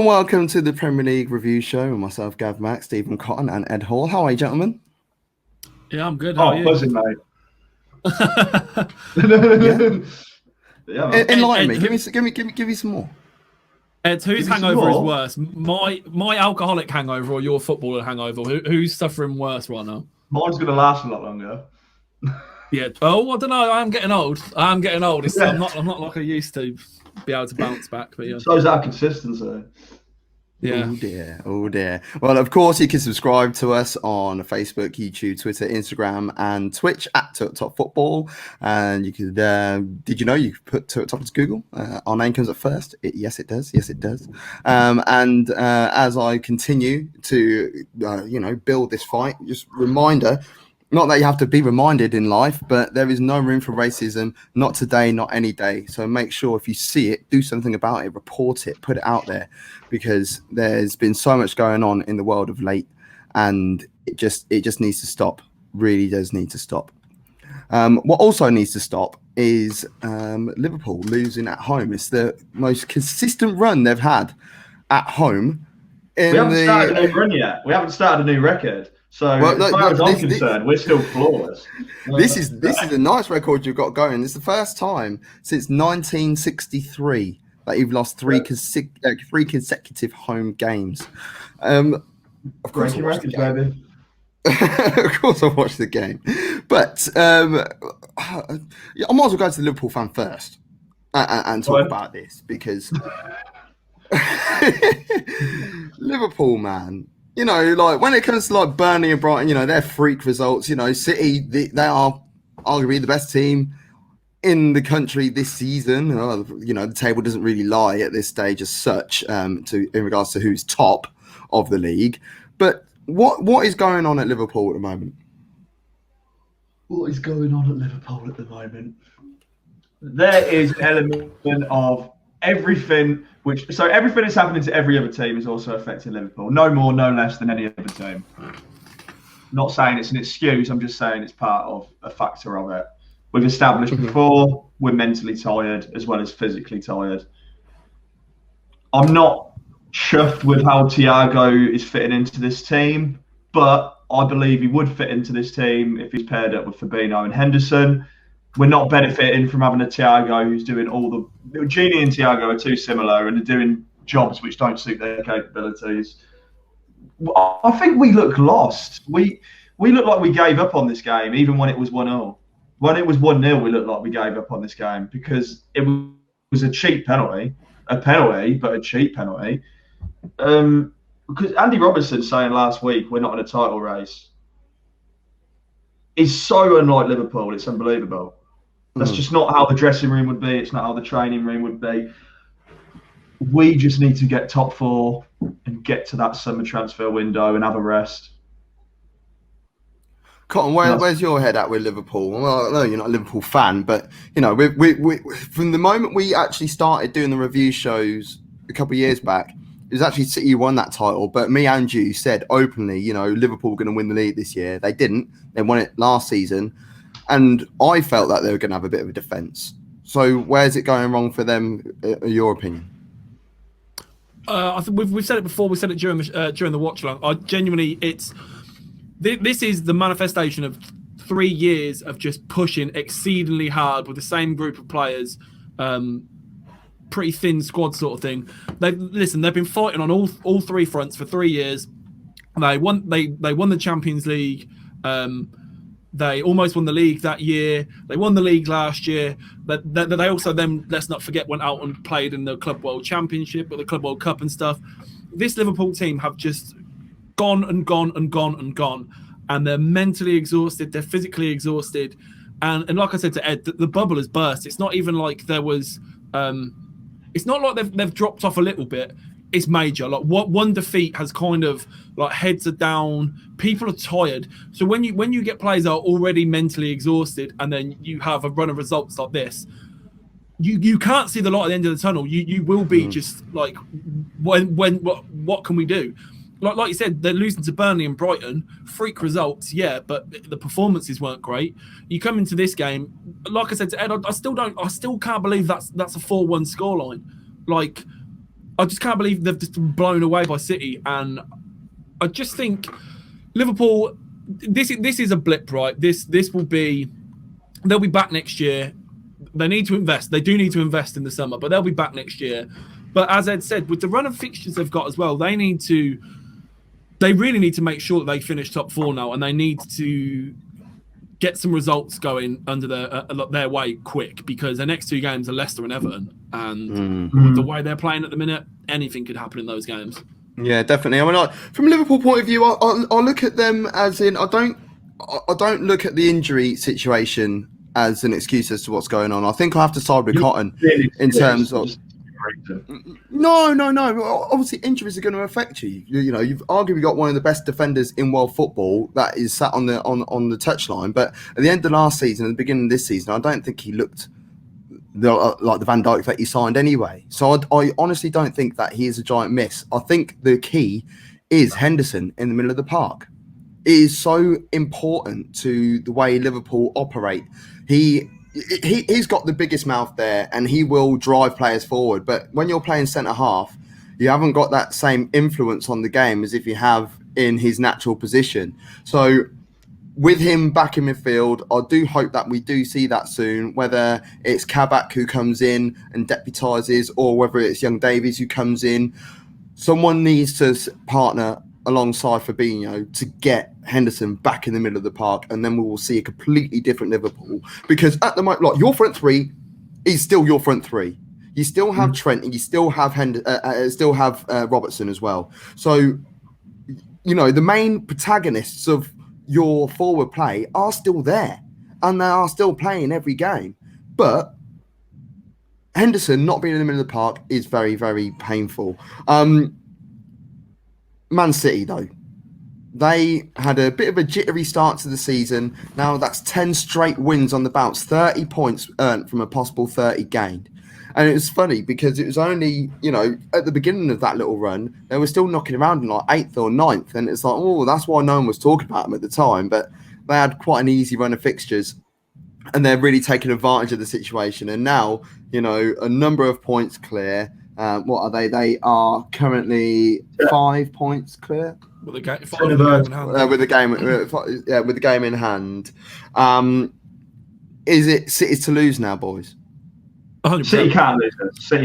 welcome to the Premier League review show with myself, Gav Mack, Stephen Cotton, and Ed Hall. How are you, gentlemen? Yeah, I'm good. How are you? Buzzing, mate. Enlighten me. Give me some more. Ed, whose hangover is worse? My alcoholic hangover or your footballer hangover? Who's suffering worse right now? Mine's going to last a lot longer. Yeah. Oh, I don't know. I am getting old. I'm not like I used to be able to bounce back. But yeah. So is that consistency? Yeah. Oh dear. Well, of course, you can subscribe to us on Facebook, YouTube, Twitter, Instagram, and Twitch at Top Football. And you could, did you know you could put Top into Google? Our name comes up first. Yes, it does. And as I continue to, build this fight, just reminder. Not that you have to be reminded in life, but there is no room for racism, not today, not any day. So make sure if you see it, do something about it, report it, put it out there, because there's been so much going on in the world of late, and it just needs to stop. Really does need to stop. What also needs to stop is Liverpool losing at home. It's the most consistent run they've had at home. We haven't started a new run yet. We haven't started a new record. So as far as I'm concerned, we're still flawless. This is a nice record you've got going. It's the first time since 1963 that you've lost three consecutive home games. Of course, I watched the game. Of course, I watched the game, but I might as well go to the Liverpool fan first and talk about this, because Liverpool, man. Like when it comes to like Burnley and Brighton, they're freak results. City, they are arguably the best team in the country this season. The table doesn't really lie at this stage as such in regards to who's top of the league. But what is going on at Liverpool at the moment? What is going on at Liverpool at the moment? There is an element of everything. So everything that's happening to every other team is also affecting Liverpool. No more, no less than any other team. Not saying it's an excuse. I'm just saying it's part of a factor of it. We've established before we're mentally tired as well as physically tired. I'm not chuffed with how Thiago is fitting into this team, but I believe he would fit into this team if he's paired up with Fabinho and Henderson. We're not benefiting from having a Thiago who's doing all the... Gini and Thiago are too similar and are doing jobs which don't suit their capabilities. I think we look lost. We look like we gave up on this game, even when it was 1-0. When it was 1-0, we looked like we gave up on this game because it was a cheap penalty. A penalty, but a cheap penalty. Because Andy Robertson saying last week we're not in a title race is so unlike Liverpool. It's unbelievable. That's just not how the dressing room would be. It's not how the training room would be. We just need to get top four and get to that summer transfer window and have a rest. Cotton, where's your head at with Liverpool? Well, I know you're not a Liverpool fan, but we from the moment we actually started doing the review shows a couple of years back, it was actually City who won that title. But me and you said openly, Liverpool were going to win the league this year. They didn't. They won it last season. And I felt that they were going to have a bit of a defence. So where's it going wrong for them, in your opinion? I think we've said it before. We said it during the watch along. This is the manifestation of 3 years of just pushing exceedingly hard with the same group of players, pretty thin squad sort of thing. They've been fighting on all three fronts for 3 years. They won the Champions League. They almost won the league that year. They won the league last year. But they also then, let's not forget, went out and played in the Club World Championship or the Club World Cup and stuff. This Liverpool team have just gone and gone and gone and gone. And they're mentally exhausted. They're physically exhausted. And like I said to Ed, the bubble has burst. It's not even like there was... it's not like they've dropped off a little bit. It's major. Like one defeat has kind of like heads are down. People are tired. So when you get players that are already mentally exhausted, and then you have a run of results like this, you can't see the light at the end of the tunnel. You will be just like, what can we do? Like you said, they're losing to Burnley and Brighton. Freak results, yeah, but the performances weren't great. You come into this game, like I said to Ed, I still can't believe that's a 4-1 scoreline. Like, I just can't believe they've just been blown away by City. And I just think Liverpool, this is a blip, right? This will be, they'll be back next year. They need to invest. They do need to invest in the summer, but they'll be back next year. But as Ed said, with the run of fixtures they've got as well, they really need to make sure that they finish top 4 now, and they need to get some results going under their way quick, because the next 2 games are Leicester and Everton, and with the way they're playing at the minute, anything could happen in those games. Yeah, definitely. I mean, from a Liverpool point of view, I look at them as in I don't look at the injury situation as an excuse as to what's going on. I think I have to side with Cotton in terms of. No. Obviously, injuries are going to affect you. You know, you've arguably got one of the best defenders in world football that is sat on the touchline. But at the end of last season and the beginning of this season, I don't think he looked like the Van Dijk that he signed anyway. So I honestly don't think that he is a giant miss. I think the key is Henderson in the middle of the park. It is so important to the way Liverpool operate. He's got the biggest mouth there, and he will drive players forward. But when you're playing centre half, you haven't got that same influence on the game as if you have in his natural position. So with him back in midfield, I do hope that we do see that soon, whether it's Kabak who comes in and deputises, or whether it's young Davies who comes in. Someone needs to partner alongside Fabinho to get Henderson back in the middle of the park, and then we will see a completely different Liverpool. Because at the moment, like, your front 3 is still your front 3. You still have Trent, and you still have Robertson as well. So, you know, the main protagonists of your forward play are still there, and they are still playing every game. But Henderson not being in the middle of the park is very, very painful. Man City, though, they had a bit of a jittery start to the season. Now that's 10 straight wins on the bounce, 30 points earned from a possible 30 gained. And it was funny because it was only, you know, at the beginning of that little run, they were still knocking around in like 8th or 9th. And it's like, oh, that's why no one was talking about them at the time. But they had quite an easy run of fixtures, and they're really taking advantage of the situation. And now, you know, a number of points clear. What are they? They are currently 5 points clear. With the game in hand. Is it City's to lose now, boys? 100%. City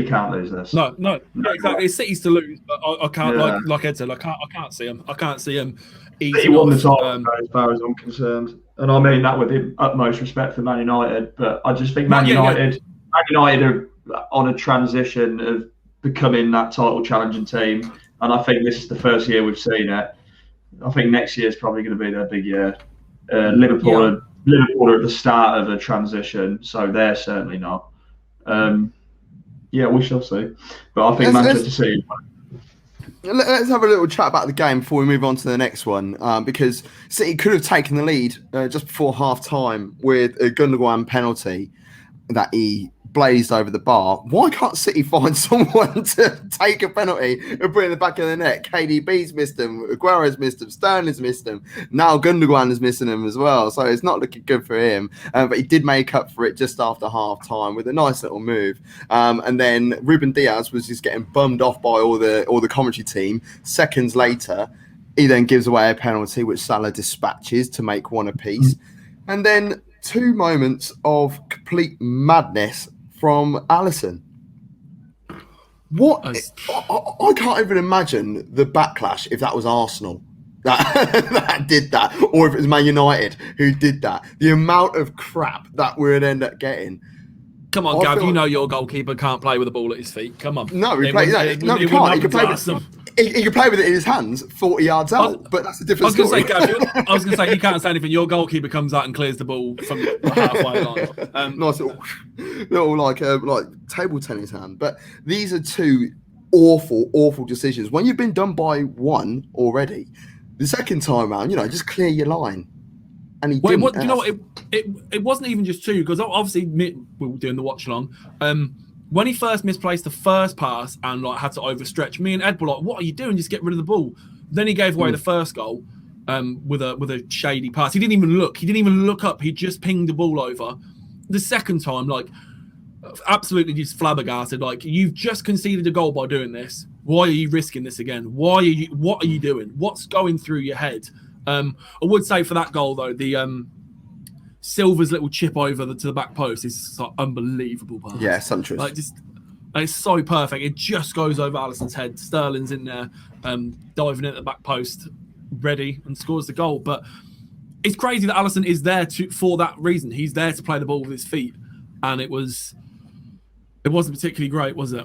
can't lose this. No, yeah, exactly. It's City's to lose, but I can't. Yeah. Like Ed said, I can't see them. I can't see them. City won the title, as far as I'm concerned, and I mean that with the utmost respect for Man United. But I just think Man United are on a transition of becoming that title challenging team, and I think this is the first year we've seen it. I think next year is probably going to be their big year. Liverpool are at the start of a transition, so they're certainly not. We shall see. But I think Manchester City. Let's have a little chat about the game before we move on to the next one, because City could have taken the lead just before half-time with a Gundogan penalty that he blazed over the bar. Why can't City find someone to take a penalty and put it in the back of the net? KDB's missed him, Aguero's missed him, Sterling's missed him, now Gundogan is missing him as well, so it's not looking good for him, but he did make up for it just after half time with a nice little move, and then Ruben Diaz was just getting bummed off by all the commentary team. Seconds later, he then gives away a penalty which Salah dispatches to make one apiece, and then 2 moments of complete madness from Alisson. What? I can't even imagine the backlash if that was Arsenal that did that, or if it was Man United who did that. The amount of crap that we would end up getting. Come on, Gav, you know your goalkeeper can't play with the ball at his feet. Come on. No, he can't. He can play with it in his hands 40 yards out, but that's a different story. I was going to say, he can't say anything. Your goalkeeper comes out and clears the ball from the halfway line. Nice little like table tennis hand. But these are 2 awful decisions. When you've been done by one already, the second time round, just clear your line. And he didn't. You know what? It wasn't even just 2, because obviously we were doing the watch along. When he first misplaced the first pass and had to overstretch, me and Ed were like, "What are you doing? Just get rid of the ball." Then he gave away the first goal with a shady pass. He didn't even look. He didn't even look up. He just pinged the ball over. The second time, absolutely just flabbergasted. Like, you've just conceded a goal by doing this. Why are you risking this again? What are you doing? What's going through your head? I would say for that goal though, the Silva's little chip over to the back post is like unbelievable pass. Yeah, sumptuous. Like, just it's so perfect. It just goes over Alisson's head. Sterling's in there, diving at the back post, ready, and scores the goal. But it's crazy that Alisson is there for that reason. He's there to play the ball with his feet, and it wasn't particularly great, was it?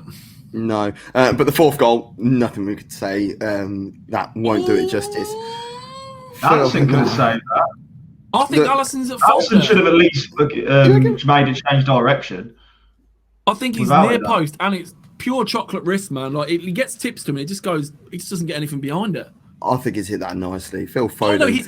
No, but the fourth goal, nothing we could say. That won't do it justice. Alisson could have saved that. I think Alisson's at fault. Alisson should have at least made it change direction. I think he's near post, and it's pure chocolate wrist, man. Like, he gets tips to him, it just doesn't get anything behind it. I think he's hit that nicely. Phil Foden. Oh, no, he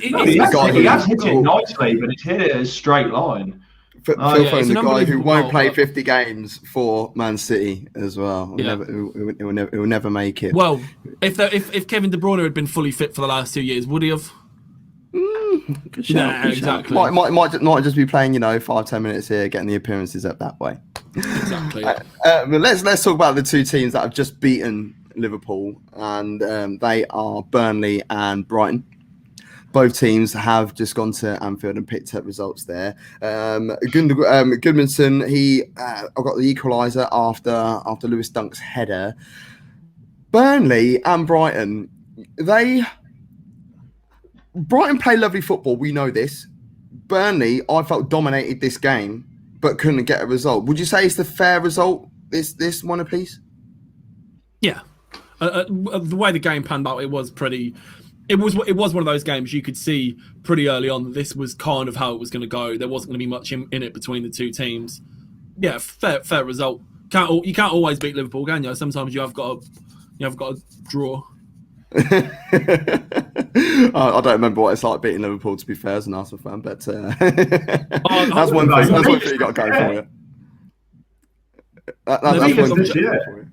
has hit it nicely, but it's hit it a straight line. Phil Foden, the guy who won't play 50 games for Man City as well. He will never make it. Well, if Kevin De Bruyne had been fully fit for the last 2 years, would he have? Good shout. Exactly. Might just be playing, 5-10 minutes here, getting the appearances up that way. Exactly. But let's talk about the two teams that have just beaten Liverpool, and they are Burnley and Brighton. Both teams have just gone to Anfield and picked up results there. Goodmanson, he got the equaliser after Lewis Dunk's header. Burnley and Brighton, Brighton play lovely football. We know this. Burnley, I felt, dominated this game, but couldn't get a result. Would you say it's the fair result? This one apiece? Yeah. The way the game panned out, it was pretty. It was one of those games you could see pretty early on that this was kind of how it was going to go. There wasn't going to be much in it between the two teams. Yeah, fair result. You can't always beat Liverpool, can you? Sometimes you have got to draw. I don't remember what it's like beating Liverpool, to be fair, as an Arsenal fan, but that's one thing you got to go for you. That's one thing for you.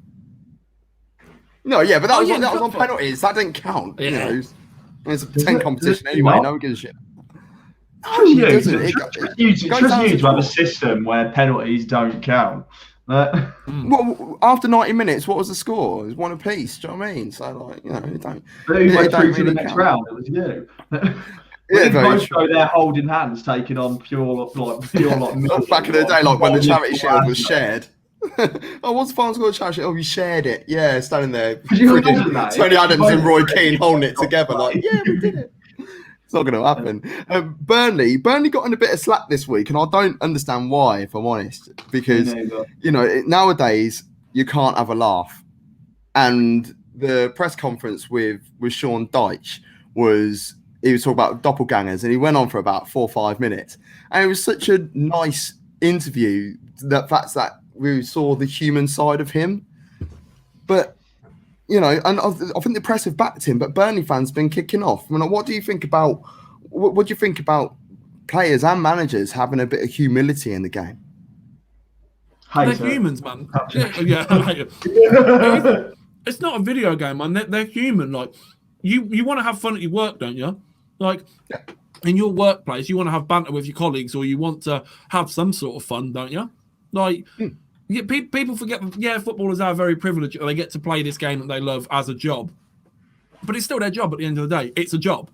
No, yeah, but that was on penalties. That didn't count. Yeah. It's a 10 competition anyway. No one gives a shit. It's you to have a system where penalties don't count. Well, after 90 minutes, what was the score? It was one apiece. Do you know what I mean? So, it don't. Who went through to the next round? It was you. Yeah, both go there holding hands, taking on pure back in the day, like when the charity shield was shared. Oh, what's the final score of charity shield? Oh, we shared it. Yeah, standing there. Tony Adams and Roy Keane holding it together, like, yeah, we did it. It's not going to happen. Burnley got in a bit of slack this week, and I don't understand why, if I'm honest. Because, nowadays, you can't have a laugh. And the press conference with Sean Dyche he was talking about doppelgangers, and he went on for about 4 or 5 minutes. And it was such a nice interview, the fact that we saw the human side of him. But, and I think the press have backed him, but Burnley fans have been kicking off. I mean, what do you think about players and managers having a bit of humility in the game? They're humans, man. Yeah. It's not a video game, man. They're human. Like, you want to have fun at your work, don't you? Like, in your workplace, you want to have banter with your colleagues, or you want to have some sort of fun, don't you? Like, people forget, footballers are very privileged. They get to play this game that they love as a job. But it's still their job at the end of the day. It's a job.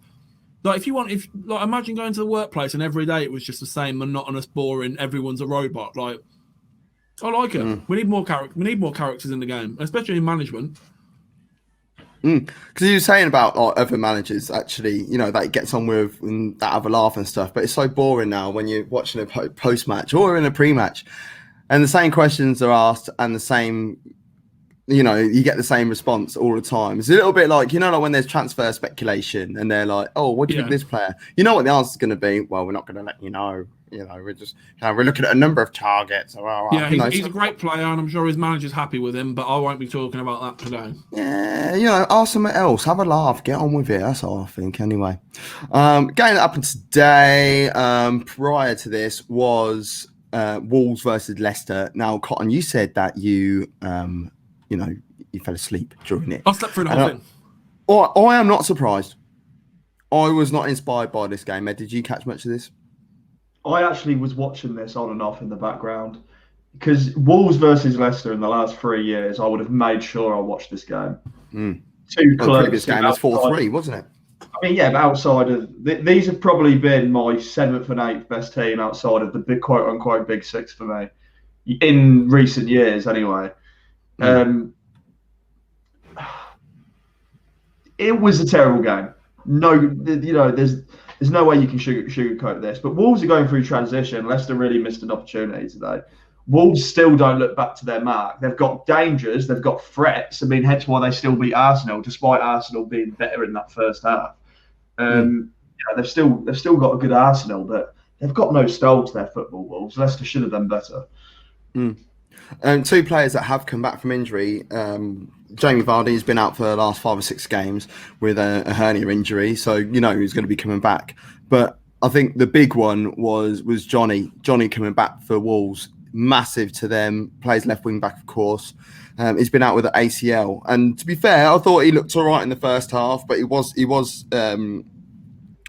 Like, imagine going to the workplace and every day it was just the same monotonous, boring, everyone's a robot. Like, I like it. We need more characters in the game, especially in management. Because you were saying about other managers, actually, that it gets on with and that have a laugh and stuff, but it's so boring now when you're watching a post-match or in a pre-match, and the same questions are asked and the same, you get the same response all the time. It's a little bit like, like when there's transfer speculation and they're like, oh, what do you think of this player? You know what the answer's going to be? Well, we're not going to let you know. We're just we're looking at a number of targets. He's a great player, and I'm sure his manager's happy with him. But I won't be talking about that today. Yeah, ask something else. Have a laugh. Get on with it. That's all I think. Anyway, game that happened today. Prior to this was Wolves versus Leicester. Now, Cotton, you said that you fell asleep during it. I slept through the whole thing. I am not surprised. I was not inspired by this game. Ed, did you catch much of this? I actually was watching this on and off in the background. because Wolves versus Leicester in the last 3 years, I would have made sure I watched this game. Two Well, the clubs. previous game was 4-3, wasn't it? I mean, yeah, but outside of these have probably been my 7th and 8th best team outside of the big quote unquote big six for me in recent years, anyway. It was a terrible game. No, there's no way you can sugarcoat this. But Wolves are going through transition. Leicester really missed an opportunity today. Wolves still don't look back to their mark. They've got dangers. They've got threats. I mean, hence why they still beat Arsenal, despite Arsenal being better in that first half. They've still got a good Arsenal, but they've got no style to their football. Wolves. Leicester should have done better. Two players that have come back from injury. Jamie Vardy's been out for the last 5 or 6 games with a hernia injury, so he's going to be coming back. But I think the big one was Johnny coming back for Wolves. Massive to them. Plays left wing back, of course. He's been out with an ACL, and to be fair, I thought he looked all right in the first half, but he was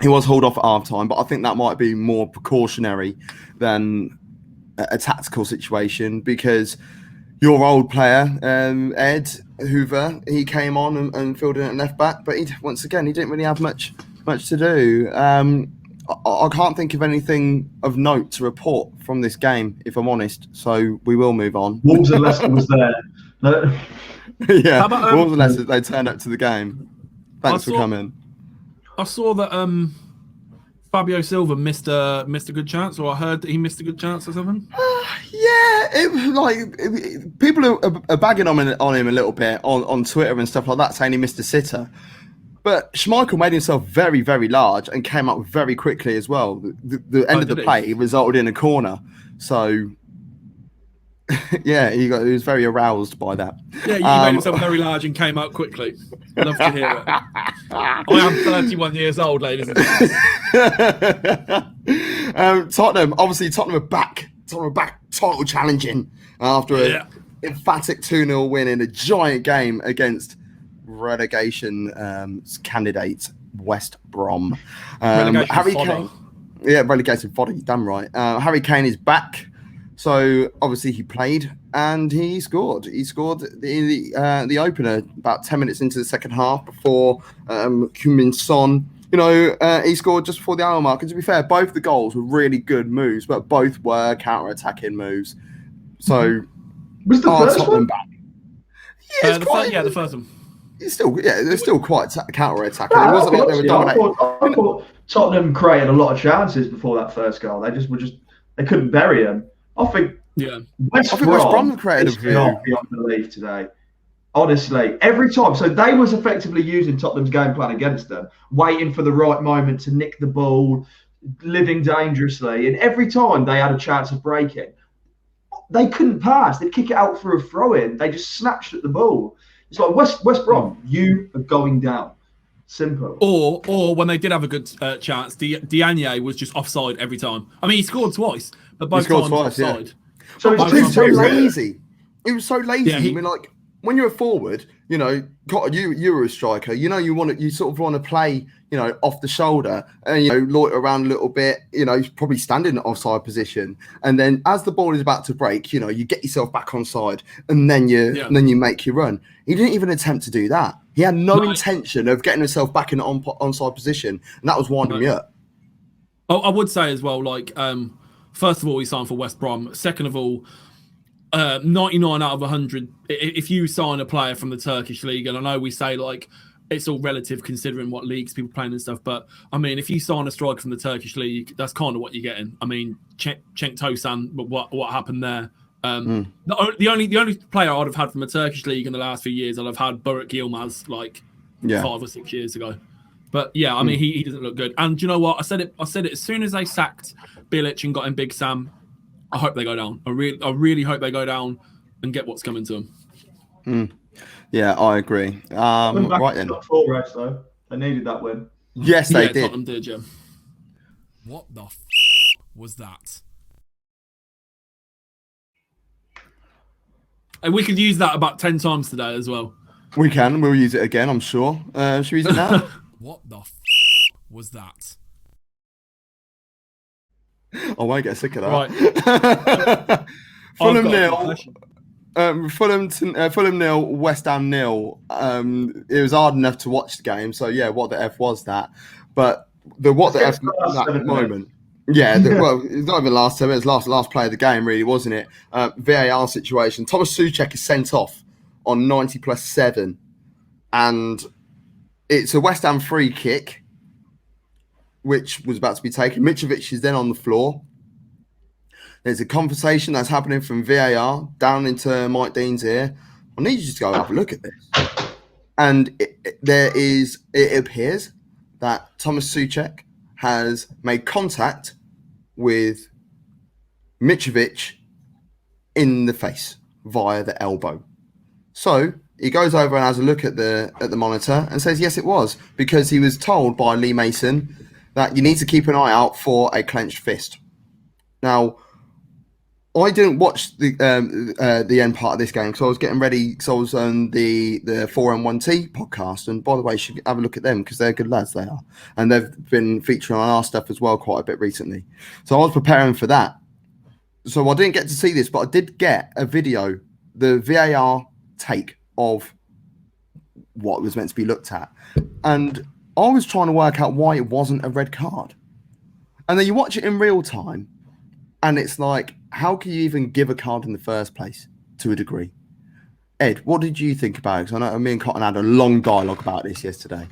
hauled off at half time. But I think that might be more precautionary than a tactical situation, because your old player, Ed Hoover, he came on and filled in at left back, but he didn't really have much to do. I can't think of anything of note to report from this game, if I'm honest. So we will move on. Wolves and Leicester was there. Yeah, Wolves and Leicester, they turned up to the game. Thanks for coming. I saw that Fabio Silva missed a good chance, or I heard that he missed a good chance or something. People are bagging on him a little bit on Twitter and stuff like that, saying he missed a sitter. But Schmeichel made himself very, very large and came up very quickly as well. The end of the play resulted in a corner. So, yeah, he was very aroused by that. Yeah, he made himself very large and came out quickly. Love to hear it. I am 31 years old, ladies and gentlemen. Tottenham are back. Tottenham are back, title challenging after an emphatic 2-0 win in a giant game against relegation candidate West Brom. Harry Kane, relegated fodder. Damn right. Harry Kane is back, so obviously he played and he scored. He scored the opener about 10 minutes into the second half before Heung-min Son. He scored just before the hour mark. And to be fair, both the goals were really good moves, but both were counter-attacking moves. So was the first Tottenham one back? Yeah, the first one. They're still quite counter-attacking. It wasn't like they were dominating. I thought Tottenham created a lot of chances before that first goal. They couldn't bury him. I think West Brom created a few. Not beyond belief today. Honestly, every time. So they was effectively using Tottenham's game plan against them, waiting for the right moment to nick the ball, living dangerously, and every time they had a chance of breaking, they couldn't pass. They'd kick it out for a throw-in. They just snatched at the ball. It's like West Brom, you are going down. Simple. Or when they did have a good chance, Diagne was just offside every time. I mean, he scored twice, but both times offside. Yeah. So it was so lazy. It was so lazy. I mean, like, when you're a forward, you're a striker. You sort of want to play, off the shoulder and loiter around a little bit. Probably stand in an offside position, and then as the ball is about to break, you get yourself back onside, and then you make your run. He didn't even attempt to do that. He had no intention of getting himself back in an onside position, and that was winding me up. I would say as well, first of all, he signed for West Brom. Second of all, 99 out of 100, if you sign a player from the Turkish league, and I know we say it's all relative considering what leagues people playing and stuff, but I mean, if you sign a striker from the Turkish league, that's kind of what you're getting. I mean, Cenk Tosun, what happened there? The only player I'd have had from a Turkish league in the last few years, I'd have had Burak Yilmaz 5 or 6 years ago. But yeah, I mean, he doesn't look good. And do you know what? I said it as soon as they sacked Bilic and got in Big Sam. I hope they go down. I really hope they go down and get what's coming to them. Yeah, I agree. Right then. Full rest though. They needed that win. Yes, they did. Tottenham did, yeah. What the was that? And we could use that about 10 times today as well. We can. We'll use it again, I'm sure. Should we use it now? What the was that? I won't get sick of that. Right. Fulham got a nil. confession. Fulham nil, West Ham nil. It was hard enough to watch the game, so yeah, what the F was that? But the what the F that moment. Yeah, well, it's not even last 7 minutes. Last play of the game, really, wasn't it? VAR situation. Thomas Souček is sent off on 90+7, and it's a West Ham free kick, which was about to be taken. Mitrovic is then on the floor. There's a conversation that's happening from VAR down into Mike Dean's ear. I need you to go have a look at this. And it appears that Thomas Souček has made contact with Mitrovic in the face via the elbow. So he goes over and has a look at the monitor and says, yes, it was, because he was told by Lee Mason that you need to keep an eye out for a clenched fist. Now, I didn't watch the end part of this game because I was getting ready. Because I was on the 4M1T podcast, and by the way, you should have a look at them because they're good lads. They are, and they've been featuring on our stuff as well quite a bit recently. So I was preparing for that. So I didn't get to see this, but I did get a video, the VAR take of what was meant to be looked at, and I was trying to work out why it wasn't a red card. And then you watch it in real time, and it's like, how can you even give a card in the first place to a degree? Ed, what did you think about it? Because I know me and Cotton had a long dialogue about this yesterday.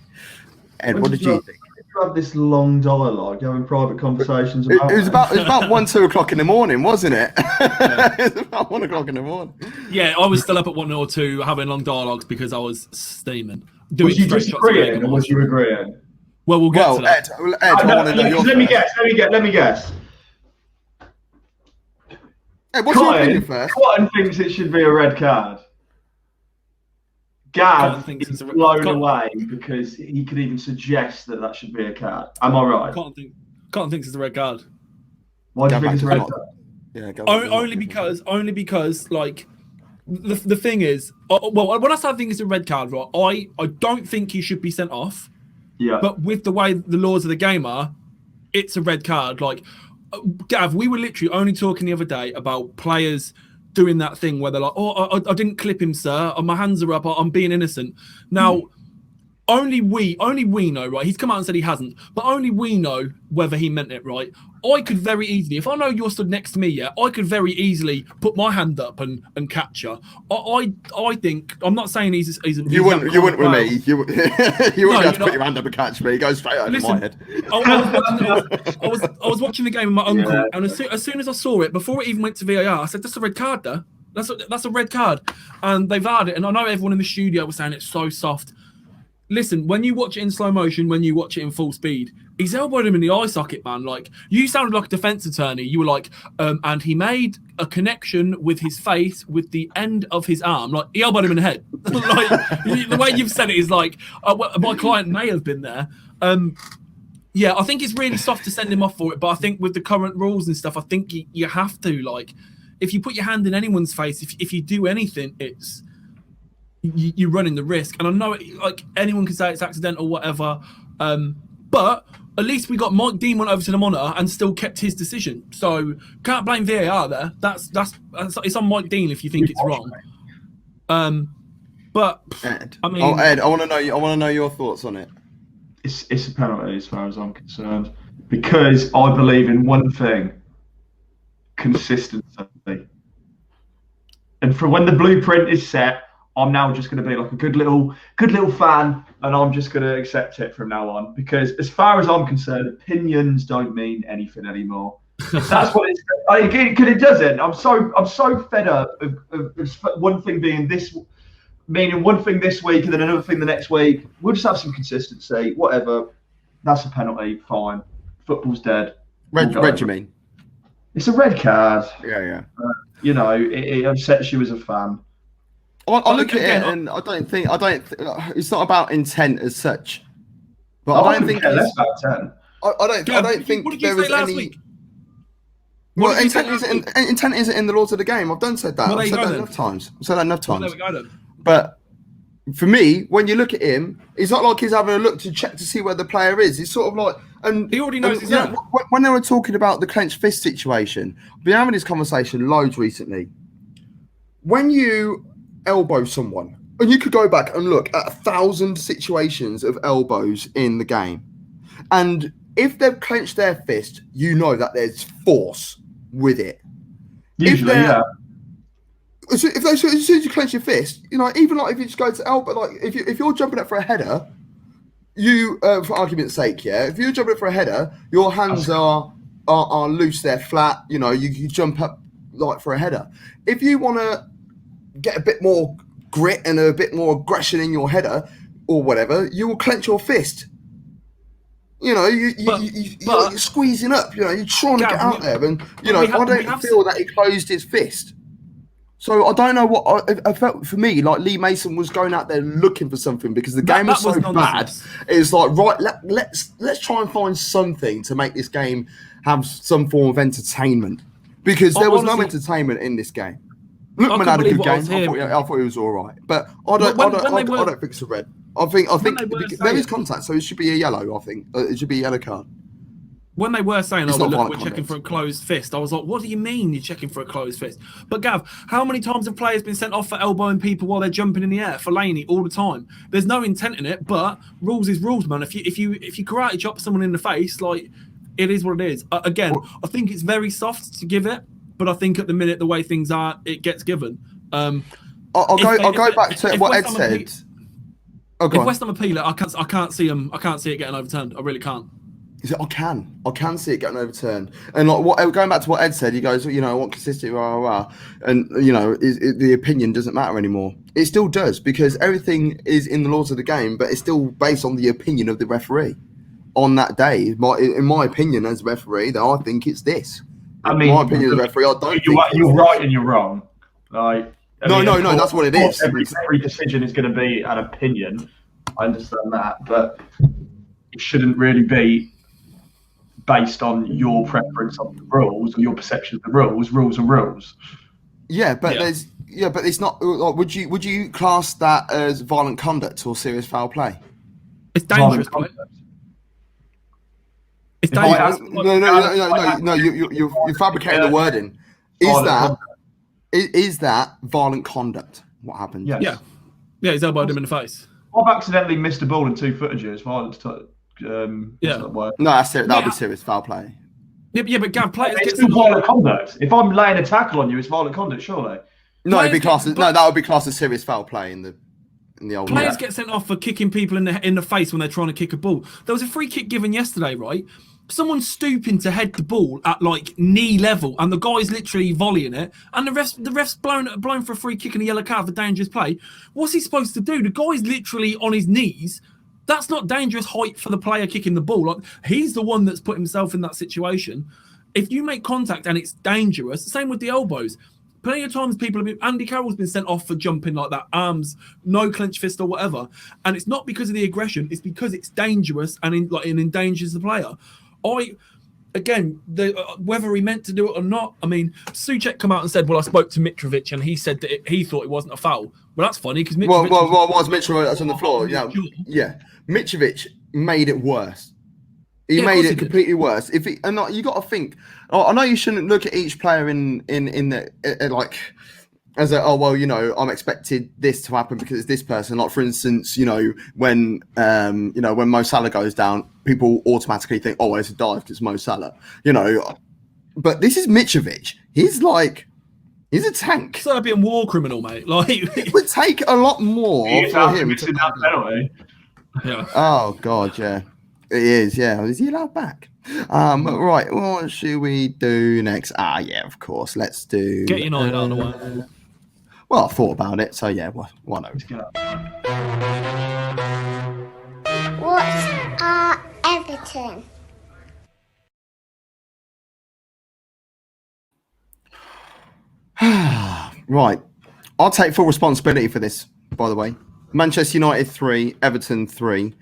Ed, what did you think? You have this long dialogue, having private conversations about it was about 1, 2 o'clock in the morning, wasn't it? Yeah. It was about 1 o'clock in the morning. Yeah, I was still up at 1 or 2 having long dialogues because I was steaming. Was you disagreeing or was you agreeing? Well, we'll get to that. Ed, I want to know your let me guess. Hey, what's your opinion first? Cotton thinks it should be a red card. Gav is blown away because he could even suggest that should be a card. Am I right? Cotton thinks it's a red card. Why do you think it's a red card? Yeah, only because like the thing is, well, when I say I think it's a red card, right? I don't think he should be sent off. Yeah. But with the way the laws of the game are, it's a red card. Like, Gav, we were literally only talking the other day about players doing that thing where they're like, oh, I didn't clip him, sir. Oh, my hands are up. I'm being innocent. Now, only we know, right? He's come out and said he hasn't, but only we know whether he meant it, right? I could very easily, if I know you're stood next to me, yeah, I could very easily put my hand up and catch her. I think, I'm not saying he's you wouldn't with me. You wouldn't be able to put your hand up and catch me. He goes straight over my head. I was watching the game with my uncle, and as soon as I saw it, before it even went to VAR, I said, that's a red card there. That's a red card. And they've had it, and I know everyone in the studio was saying it's so soft. Listen, when you watch it in slow motion, when you watch it in full speed, he's elbowed him in the eye socket, man. Like, you sounded like a defense attorney. You were like, and he made a connection with his face with the end of his arm. Like, he elbowed him in the head. Like, the way you've said it is like, my client may have been there. Yeah, I think it's really soft to send him off for it, but I think with the current rules and stuff, I think you have to, like, if you put your hand in anyone's face, if you do anything, it's you're running the risk. And I know like anyone can say it's accidental, whatever. But at least we got Mike Dean went over to the monitor and still kept his decision. So can't blame VAR there. That's it's on Mike Dean if you think it's wrong. But Ed, I mean, Ed, I want to know your thoughts on it. It's a penalty as far as I'm concerned because I believe in one thing: consistency. And for when the blueprint is set, I'm now just going to be like a good little fan, and I'm just going to accept it from now on. Because as far as I'm concerned, opinions don't mean anything anymore. That's what it's. Because it doesn't. I'm so fed up of one thing being this, meaning one thing this week and then another thing the next week. We'll just have some consistency. Whatever. That's a penalty. Fine. Football's dead. Red, you mean? It's a red card. Yeah. You know, it upsets you as a fan. I look at it and I don't think it's not about intent as such. But I don't think less about 10. I don't think there was any. Well, intent isn't in the laws of the game. I've said that. I've said that enough times. Well, there we go then. But for me, when you look at him, it's not like he's having a look to check to see where the player is. He's sort of like, And He already knows he's you know, there. when they were talking about the clenched fist situation, I've been having this conversation loads recently. When you elbow someone, and you could go back and look at 1,000 situations of elbows in the game, and if they've clenched their fist, you know that there's force with it. Usually, yeah. As soon as you clench your fist, you know, even like if you just go to elbow, like if you're jumping up for a header, you, for argument's sake, yeah, if you're jumping up for a header, your hands are loose, they're flat. You know, you jump up like for a header. If you want to get a bit more grit and a bit more aggression in your header or whatever, you will clench your fist. You know, you're squeezing up. You know, you're trying to get out there, and you know, I don't feel that he closed his fist. So I don't know what I felt. For me, like Lee Mason was going out there looking for something because the game was so bad. It's like, right, let's try and find something to make this game have some form of entertainment, because there was no entertainment in this game. Lookman had a good game. I thought he was all right, but I don't think it's a red. I think there is contact, so it should be a yellow. I think it should be a yellow card. When they were saying, we're checking for a closed fist, I was like, what do you mean you're checking for a closed fist? But Gav, how many times have players been sent off for elbowing people while they're jumping in the air? Fellaini all the time. There's no intent in it, but rules is rules, man. If you karate chop someone in the face, like, it is what it is. Again, I think it's very soft to give it, but I think at the minute the way things are, it gets given. I'll go back to what Ed said. If West Ham appeal it, I can't see it getting overturned. I really can't. I can see it getting overturned. And like going back to what Ed said, he goes, you know, I want consistency, and you know, the opinion doesn't matter anymore. It still does, because everything is in the laws of the game, but it's still based on the opinion of the referee on that day. In my opinion, as a referee, I think it's this. I mean, my opinion as a referee, I don't. You're right and you're wrong. Like, no, that's what it is. Every decision is going to be an opinion. I understand that, but it shouldn't really be based on your preference of the rules or your perception of the rules. Rules are rules. Yeah, but but it's not. Like, would you class that as violent conduct or serious foul play? It's dangerous. It's dangerous. No. You're fabricating the wording. Is that violent conduct? What happened? Yes. Yeah. He's elbowed him in the face. I've accidentally missed a ball in 2 footages. Violent. No, that would be serious foul play. Yeah, but Gav, players it's still violent conduct. If I'm laying a tackle on you, it's violent conduct, surely. No, that would be classed as serious foul play in the old. Players get sent off for kicking people in the face when they're trying to kick a ball. There was a free kick given yesterday, right? Someone's stooping to head the ball at like knee level, and the guy's literally volleying it, and the ref's blown for a free kick and a yellow card for dangerous play. What's he supposed to do? The guy's literally on his knees. That's not dangerous height for the player kicking the ball. Like, he's the one that's put himself in that situation. If you make contact and it's dangerous, same with the elbows. Plenty of times Andy Carroll's been sent off for jumping like that, arms, no clenched fist or whatever. And it's not because of the aggression, it's because it's dangerous and it endangers the player. Whether he meant to do it or not, I mean, Souček come out and said, well, I spoke to Mitrovic and he said that he thought it wasn't a foul. Well, that's funny because Mitrovic... was Mitrovic on the floor? Yeah. Mitrovic made it worse. He made it completely worse. You got to think. I know you shouldn't look at each player in like as I'm expected this to happen because it's this person. Like, for instance, when Mo Salah goes down, people automatically think, oh, it's a dive because it's Mo Salah. But this is Mitrovic. He's a tank. Serbian war criminal, mate. Like, it would take a lot more for him to that penalty. Yeah. Oh God, yeah, it is. Yeah, is he allowed back? Right. What should we do next? Yeah, of course. Let's do. Get United out of the way. Well, I thought about it, so yeah, why not? What are Everton? Right. I'll take full responsibility for this, by the way. Manchester United 3, Everton 3.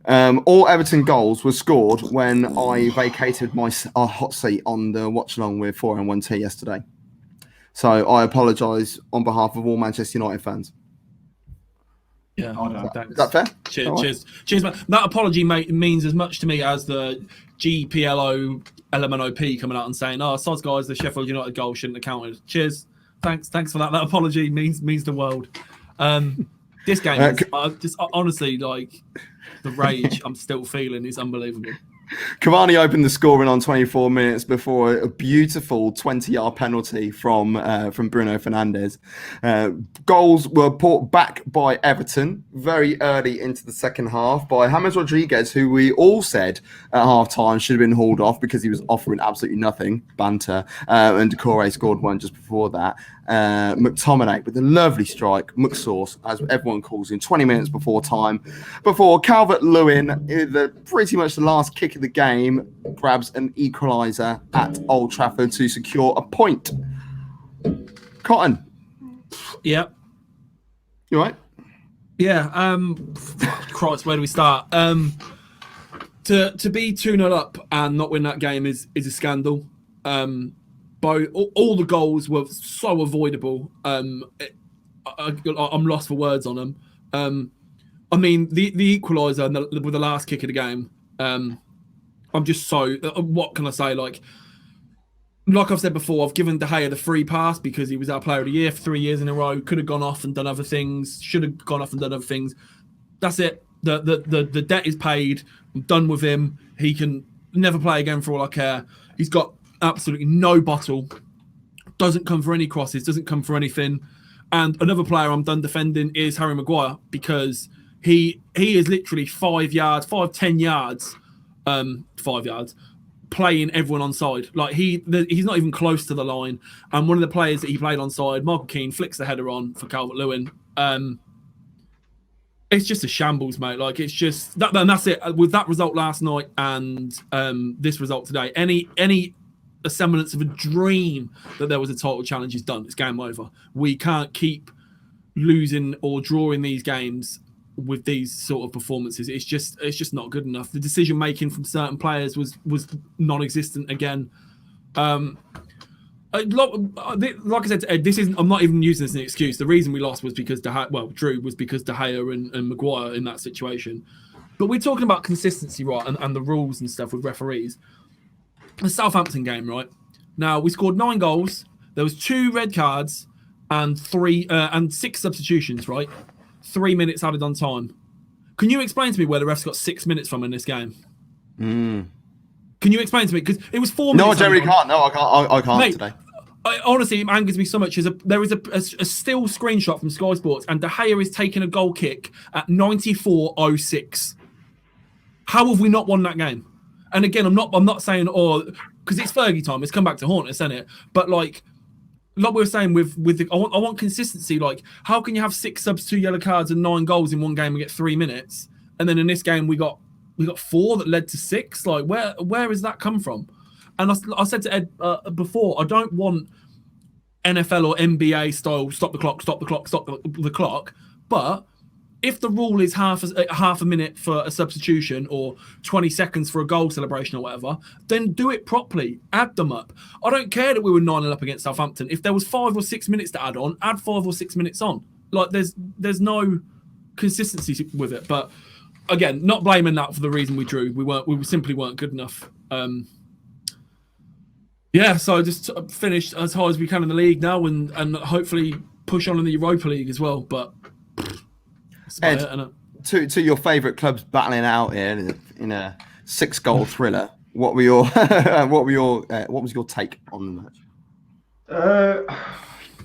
All Everton goals were scored when I vacated my hot seat on the watch along with 4-1-T yesterday. So I apologise on behalf of all Manchester United fans. Yeah, I don't. thanks. Is that fair? Cheers, man. That apology, mate, means as much to me as the GPLO LMNOP coming out and saying, "Oh, sods guys, the Sheffield United goal shouldn't have counted." Cheers, thanks for that. That apology means the world. This game is just honestly like the rage I'm still feeling is unbelievable. Cavani opened the scoring on 24 minutes before a beautiful 20-yard penalty from Bruno Fernandes. Goals were brought back by Everton very early into the second half by James Rodriguez, who we all said at half-time should have been hauled off because he was offering absolutely nothing, banter, and Decore scored one just before that. McTominay with a lovely strike, McSauce, as everyone calls him, 20 minutes before time, before Calvert-Lewin, pretty much the last kick of the game, grabs an equaliser at Old Trafford to secure a point. Cotton. Yeah. You all right? Yeah. Christ, where do we start? To be 2-0 up and not win that game is a scandal. All the goals were so avoidable. I'm lost for words on them. I mean, the equaliser with the last kick of the game. I'm just so. What can I say? Like I've said before, I've given De Gea the free pass because he was our Player of the Year for 3 years in a row. Could have gone off and done other things. Should have gone off and done other things. That's it. The debt is paid. I'm done with him. He can never play again for all I care. He's got absolutely no bottle. Doesn't come for any crosses. Doesn't come for anything. And another player I'm done defending is Harry Maguire because he is literally 5 yards, 10 yards, 5 yards, playing everyone onside. Like he's not even close to the line. And one of the players that he played onside, Michael Keane, flicks the header on for Calvert-Lewin. It's just a shambles, mate. Like it's just that, and that's it. With that result last night and this result today, any a semblance of a dream that there was a title challenge is done. It's game over. We can't keep losing or drawing these games with these sort of performances. It's just not good enough. The decision making from certain players was non-existent again. Like I said to Ed, I'm not even using this as an excuse. The reason we lost was because drew was because De Gea and Maguire in that situation. But we're talking about consistency, right, and the rules and stuff with referees. The Southampton game, right? Now we scored 9 goals. There was 2 red cards and 6 substitutions, right? 3 minutes added on time. Can you explain to me where the refs got 6 minutes from in this game? Can you explain to me? Because it was 4 minutes. No, I generally can't. No, I can't Mate, today. Honestly, it angers me so much. There is a still screenshot from Sky Sports, and De Gea is taking a goal kick at 94.06. How have we not won that game? And again, I'm not saying because it's Fergie time. It's come back to haunt us, isn't it? But like we were saying with I want consistency. Like, how can you have 6 subs, 2 yellow cards, and 9 goals in one game and get 3 minutes, and then in this game we got 4 that led to 6? Like, where has that come from? And I said to Ed before, I don't want NFL or NBA style stop the clock. But if the rule is half a minute for a substitution or 20 seconds for a goal celebration or whatever, then do it properly. Add them up. I don't care that we were 9-0 up against Southampton. If there was 5 or 6 minutes to add on, add 5 or 6 minutes on. Like there's no consistency with it. But again, not blaming that for the reason we drew. We simply weren't good enough. So just finished as high as we can in the league now and hopefully push on in the Europa League as well. But Ed, to your favourite clubs battling out here in a 6-goal thriller, what was your take on the match?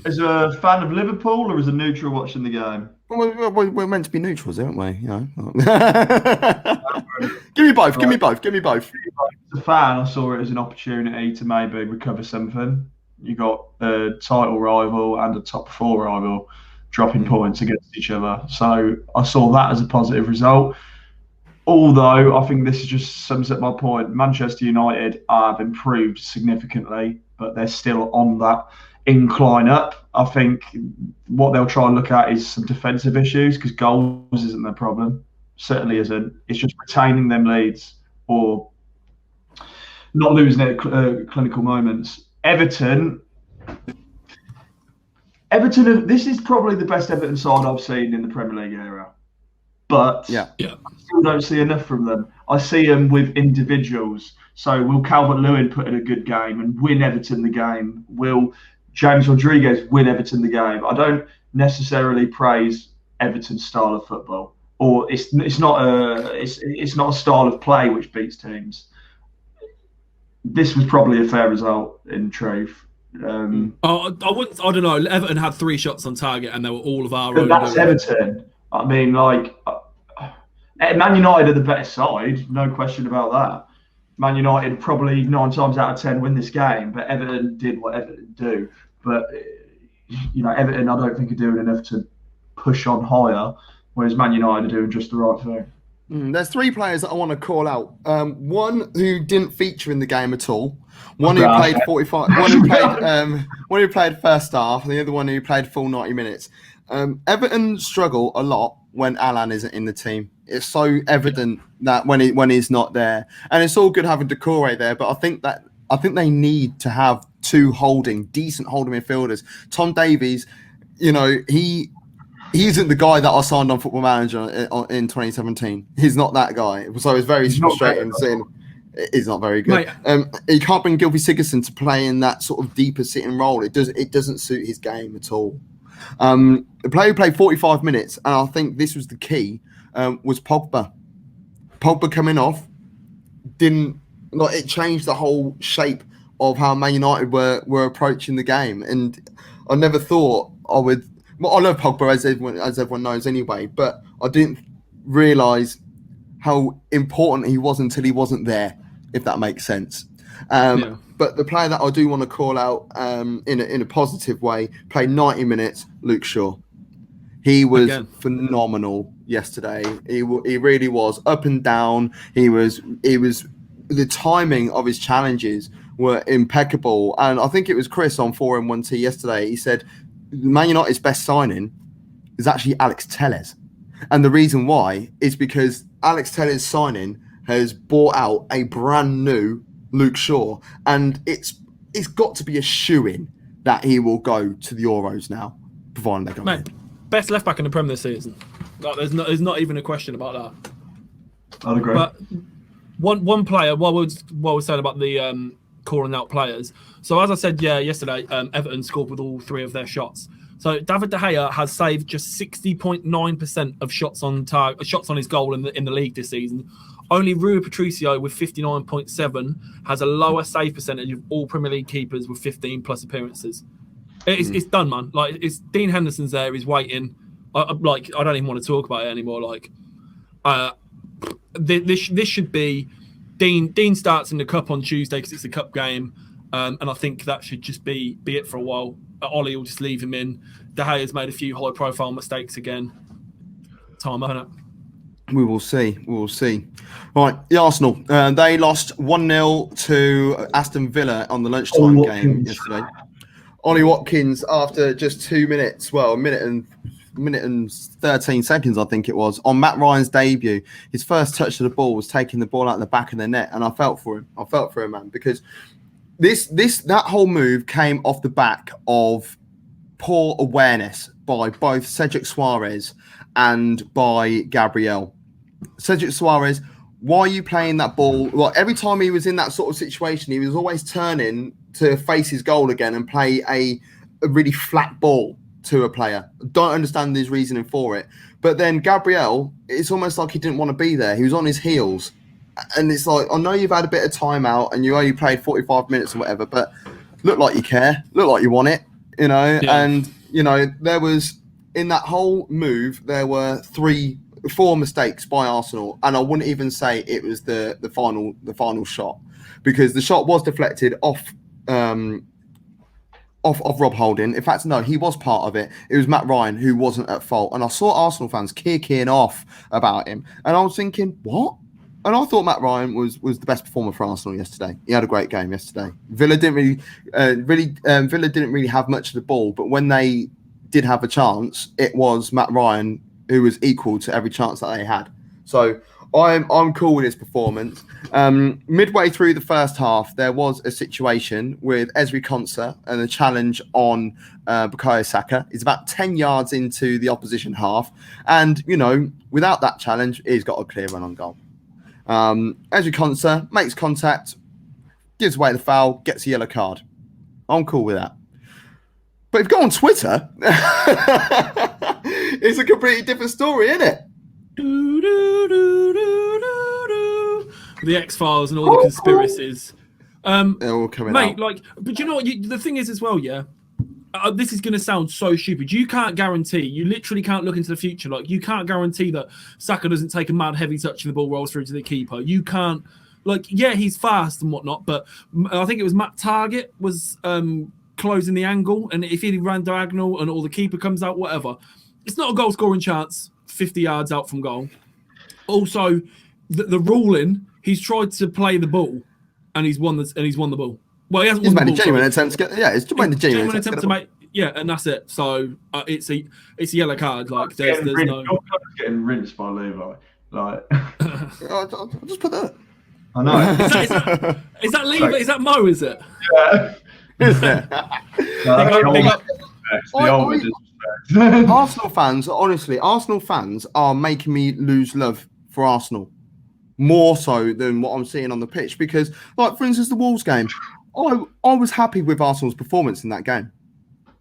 As a fan of Liverpool or as a neutral watching the game? Well, we're meant to be neutrals, aren't we? You know. Give me both. As a fan, I saw it as an opportunity to maybe recover something. You got a title rival and a top 4 rival dropping points against each other. So I saw that as a positive result. Although I think this just sums up my point. Manchester United have improved significantly, but they're still on that incline up. I think what they'll try and look at is some defensive issues because goals isn't their problem. Certainly isn't. It's just retaining them leads or not losing it at clinical moments. Everton, this is probably the best Everton side I've seen in the Premier League era. but Yeah. I still don't see enough from them. I see them with individuals. So will Calvert-Lewin put in a good game and win Everton the game? Will James Rodriguez win Everton the game? I don't necessarily praise Everton's style of football, or it's not a style of play which beats teams. This was probably a fair result in truth. I wouldn't. I don't know. Everton had 3 shots on target, and they were all of our But own. that's Everton. I mean, like, Man United are the better side, no question about that. Man United probably 9 times out of 10 win this game, but Everton did what Everton do. But Everton, I don't think are doing enough to push on higher, whereas Man United are doing just the right thing. There's 3 players that I want to call out. One who didn't feature in the game at all. One who played 45. One who played first half, and the other one who played full 90 minutes. Everton struggle a lot when Alan isn't in the team. It's so evident that when he's not there, and it's all good having Decore there, but I think they need to have 2 decent holding midfielders. Tom Davies, he isn't the guy that I signed on Football Manager in 2017. He's not that guy. So it's very frustrating seeing he's not very good. He can't bring Gylfi Sigurdsson to play in that sort of deeper sitting role. It doesn't suit his game at all. The player who played 45 minutes, and I think this was the key, was Pogba. Pogba coming off it changed the whole shape of how Man United were approaching the game, and I never thought I would. Well, I love Pogba as everyone knows anyway, but I didn't realise how important he was until he wasn't there, if that makes sense. But the player that I do want to call out in a positive way, played 90 minutes, Luke Shaw. He was phenomenal yesterday. He really was up and down. He was the timing of his challenges were impeccable. And I think it was Chris on 4M1T yesterday. He said Man United's best signing is actually Alex Telles. And the reason why is because Alex Telles' signing has bought out a brand new Luke Shaw. And it's got to be a shoo-in that he will go to the Euros now, providing they go. Mate, best left back in the Premier this season. Like, there's not even a question about that. I'd agree. But one player, while we're saying about the calling out players. So as I said, yesterday, Everton scored with all 3 of their shots. So David De Gea has saved just 60.9% of shots on his goal in the league this season. Only Rui Patricio with 59.7 has a lower save percentage of all Premier League keepers with 15 plus appearances. It's done, man. Like, it's Dean Henderson's there. He's waiting. I don't even want to talk about it anymore. Like, this should be Dean starts in the cup on Tuesday because it's a cup game, and I think that should just be it for a while. Ollie will just leave him in. De Gea's made a few high-profile mistakes again. Time on it. We will see. Right, the Arsenal. They lost 1-0 to Aston Villa on the lunchtime game yesterday. Ollie Watkins, after just 2 minutes, a minute and 13 seconds, I think it was, on Matt Ryan's debut, his first touch of the ball was taking the ball out of the back of the net, and I felt for him, man, because that whole move came off the back of poor awareness by both Cedric Suarez and by Gabriel. Cedric Suarez, why are you playing that ball? Well, every time he was in that sort of situation, he was always turning to face his goal again and play a really flat ball to a player. Don't understand his reasoning for it. But then Gabriel, it's almost like he didn't want to be there. He was on his heels. And it's like, I know you've had a bit of time out and you only played 45 minutes or whatever, but look like you care, look like you want it, Yeah. And, there was, in that whole move, there were 4 mistakes by Arsenal. And I wouldn't even say it was the final shot, because the shot was deflected off Rob Holding. In fact, no, he was part of it. It was Matt Ryan who wasn't at fault. And I saw Arsenal fans kicking off about him. And I was thinking, what? And I thought Matt Ryan was the best performer for Arsenal yesterday. He had a great game yesterday. Villa didn't really have much of the ball, but when they did have a chance, it was Matt Ryan who was equal to every chance that they had. So I'm cool with his performance. Midway through the first half, there was a situation with Ezri Konsa and a challenge on Bukayo Saka. He's about 10 yards into the opposition half. And, without that challenge, he's got a clear run on goal. Ezri Konsa makes contact, gives away the foul, gets a yellow card. I'm cool with that. But if you go on Twitter, it's a completely different story, isn't it? The X-Files and all the conspiracies. They're all coming out. But you know what? The thing is as well, yeah. This is going to sound so stupid. You can't guarantee. You literally can't look into the future. You can't guarantee that Saka doesn't take a mad heavy touch and the ball rolls through to the keeper. You can't. He's fast and whatnot, but I think it was Matt Target was closing the angle, and if he ran diagonal and all the keeper comes out, whatever, it's not a goal scoring chance 50 yards out from goal. Also, the ruling, he's tried to play the ball and he's won the ball. Well, he hasn't won the ball. He's made a genuine attempt to get. Yeah, it's made a genuine attempt to make. Yeah, and that's it. So it's a yellow card. There's no. Your card's getting rinsed by Levi. I'll just put that. I know. Is that Levi? Is that Mo? Is it? Yeah. Arsenal fans, honestly, Arsenal fans are making me lose love for Arsenal more so than what I'm seeing on the pitch. Because, for instance, the Wolves game, I was happy with Arsenal's performance in that game.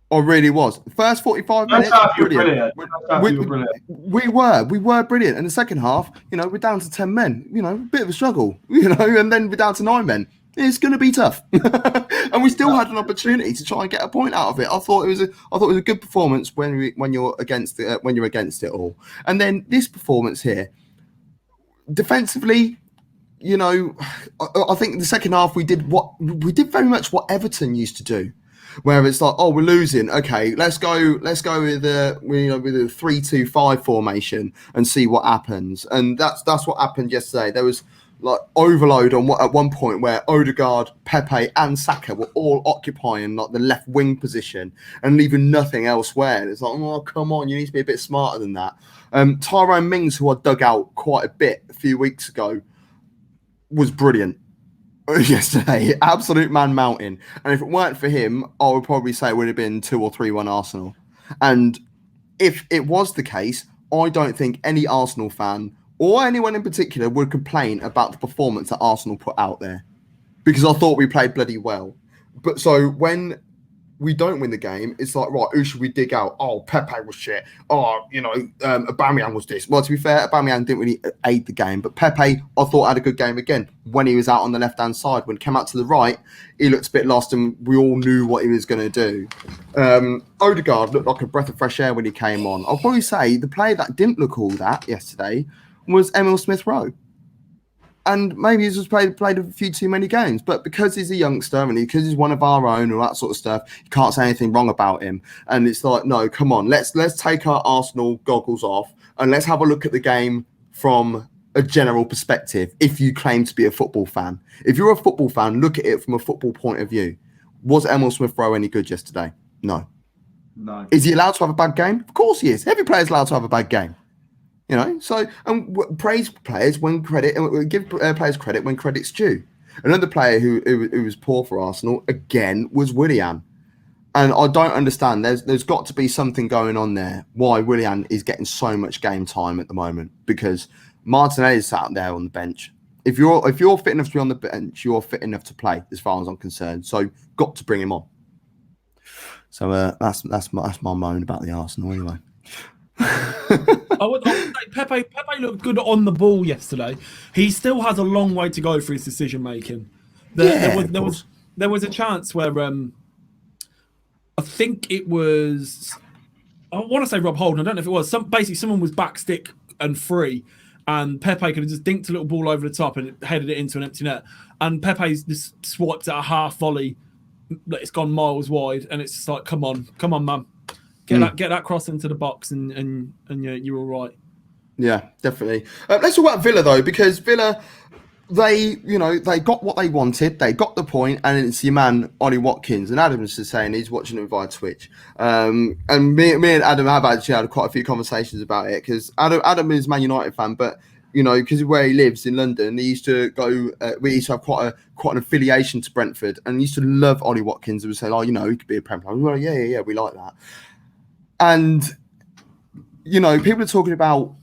I really was. The first 45 minutes, brilliant. We were brilliant. And the second half, we're down to 10 men. A bit of a struggle. And then we're down to 9 men. It's going to be tough, and we still had an opportunity to try and get a point out of it. I thought it was a good performance when you're against it all. And then this performance here, defensively, I think the second half we did very much what Everton used to do, where it's we're losing. Okay, let's go with a 3-2-5 formation and see what happens. And that's what happened yesterday. There was overload at one point where Odegaard, Pepe and Saka were all occupying the left wing position and leaving nothing elsewhere. It's oh, come on, you need to be a bit smarter than that. Tyrone Mings, who I dug out quite a bit a few weeks ago, was brilliant yesterday. Absolute man mountain. And if it weren't for him, I would probably say it would have been 2 or 3-1 Arsenal. And if it was the case, I don't think any Arsenal fan or anyone in particular would complain about the performance that Arsenal put out there, because I thought we played bloody well. But so when we don't win the game, it's right, who should we dig out? Oh, Pepe was shit. Oh, Aubameyang was this. Well, to be fair, Aubameyang didn't really aid the game, but Pepe, I thought, had a good game again when he was out on the left-hand side. When he came out to the right, he looked a bit lost and we all knew what he was going to do. Odegaard looked like a breath of fresh air when he came on. I'll probably say the player that didn't look all that yesterday was Emil Smith-Rowe. And maybe he's just played a few too many games. But because he's a youngster and because he's one of our own or that sort of stuff, you can't say anything wrong about him. And it's no, come on, let's take our Arsenal goggles off and let's have a look at the game from a general perspective. If you claim to be a football fan, if you're a football fan, look at it from a football point of view. Was Emil Smith-Rowe any good yesterday? No. Is he allowed to have a bad game? Of course he is. Every player's allowed to have a bad game. Praise players when credit, and give players credit when credit's due. Another player who was poor for Arsenal again was Willian, and I don't understand. There's got to be something going on there. Why Willian is getting so much game time at the moment? Because Martinelli is sat there on the bench. If you're fit enough to be on the bench, you're fit enough to play, as far as I'm concerned. So got to bring him on. So that's my moan about the Arsenal anyway. I would say Pepe looked good on the ball yesterday. He still has a long way to go for his decision making. There was a chance where I think it was, I want to say Rob Holden. I don't know if it was. Basically, someone was back stick and free, and Pepe could have just dinked a little ball over the top and headed it into an empty net. And Pepe's just swiped at a half volley. It's gone miles wide, and it's just come on, man. Get that cross into the box and you're all right. Yeah, definitely. Let's talk about Villa though, because Villa, they got what they wanted. They got the point, and it's your man Ollie Watkins. And Adam's just saying he's watching it via Twitch. And me and Adam have actually had quite a few conversations about it, because Adam is a Man United fan, but you know, because where he lives in London, he used to go. We used to have quite an affiliation to Brentford, and he used to love Ollie Watkins. And would say, "Oh, you know, he could be a Premier player." Well, yeah, we like that. And you know, people are talking about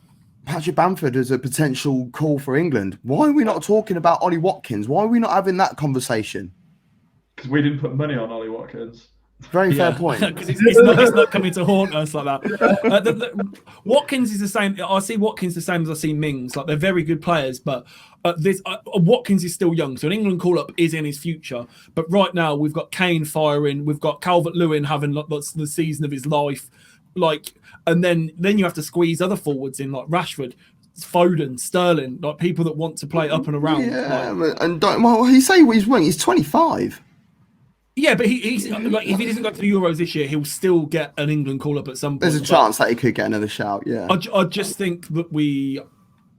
Patrick Bamford as a potential call for England. Why are we not talking about Ollie Watkins? Why are we not having that conversation? Because we didn't put money on Ollie Watkins. Very fair point. Because it's not coming to haunt us like that. Watkins is the same. I see Watkins the same as I see Mings. Like, they're very good players, but Watkins is still young, so an England call-up is in his future. But right now, we've got Kane firing, we've got Calvert-Lewin having the season of his life, and then you have to squeeze other forwards in, like Rashford, Foden, Sterling, like people that want to play up and around. Yeah, and he say what he's winning. He's 25. Yeah, but he's like, if he doesn't go to the Euros this year, he'll still get an England call-up at some point. There's a chance that he could get another shout, yeah. I just think that